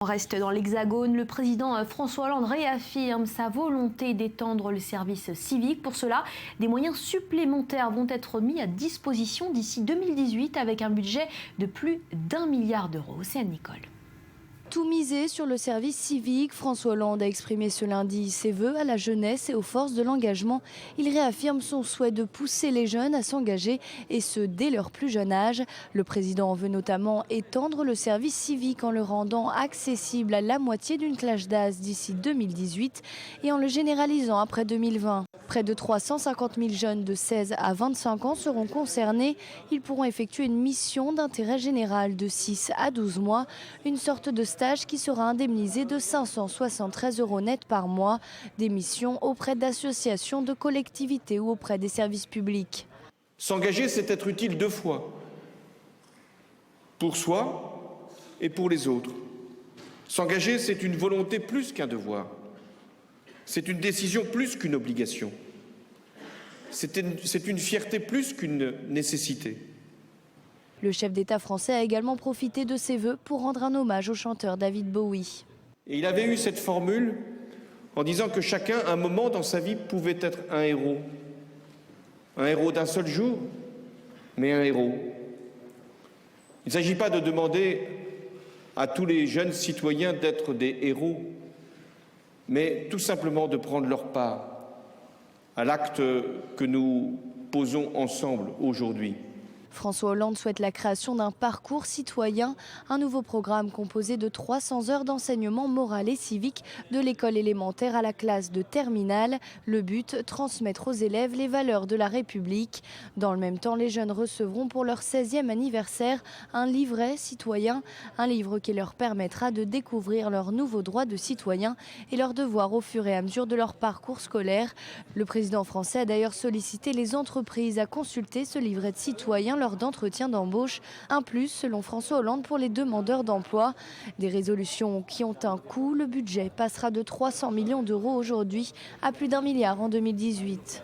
On reste dans l'Hexagone. Le président François Hollande réaffirme sa volonté d'étendre le service civique. Pour cela, des moyens supplémentaires vont être mis à disposition d'ici 2018 avec un budget de plus d'1 milliard d'euros. Océane Nicole. Tout miser sur le service civique, François Hollande a exprimé ce lundi ses vœux à la jeunesse et aux forces de l'engagement. Il réaffirme son souhait de pousser les jeunes à s'engager et ce dès leur plus jeune âge. Le président veut notamment étendre le service civique en le rendant accessible à la moitié d'une classe d'âge d'ici 2018 et en le généralisant après 2020. Près de 350 000 jeunes de 16 à 25 ans seront concernés. Ils pourront effectuer une mission d'intérêt général de 6 à 12 mois, une sorte de stage qui sera indemnisé de 573 € net par mois. Des missions auprès d'associations, de collectivités ou auprès des services publics. S'engager, c'est être utile deux fois, pour soi et pour les autres. S'engager, c'est une volonté plus qu'un devoir. C'est une décision plus qu'une obligation. C'est une fierté plus qu'une nécessité. Le chef d'État français a également profité de ses vœux pour rendre un hommage au chanteur David Bowie. Et il avait eu cette formule en disant que chacun, à un moment dans sa vie, pouvait être un héros. Un héros d'un seul jour, mais un héros. Il ne s'agit pas de demander à tous les jeunes citoyens d'être des héros, mais tout simplement de prendre leur part à l'acte que nous posons ensemble aujourd'hui. François Hollande souhaite la création d'un parcours citoyen, un nouveau programme composé de 300 heures d'enseignement moral et civique de l'école élémentaire à la classe de terminale. Le but, transmettre aux élèves les valeurs de la République. Dans le même temps, les jeunes recevront pour leur 16e anniversaire un livret citoyen, un livre qui leur permettra de découvrir leurs nouveaux droits de citoyens et leurs devoirs au fur et à mesure de leur parcours scolaire. Le président français a d'ailleurs sollicité les entreprises à consulter ce livret de citoyen lors d'entretien d'embauche, un plus selon François Hollande pour les demandeurs d'emploi. Des résolutions qui ont un coût, le budget passera de 300 millions d'euros aujourd'hui à plus d'1 milliard en 2018.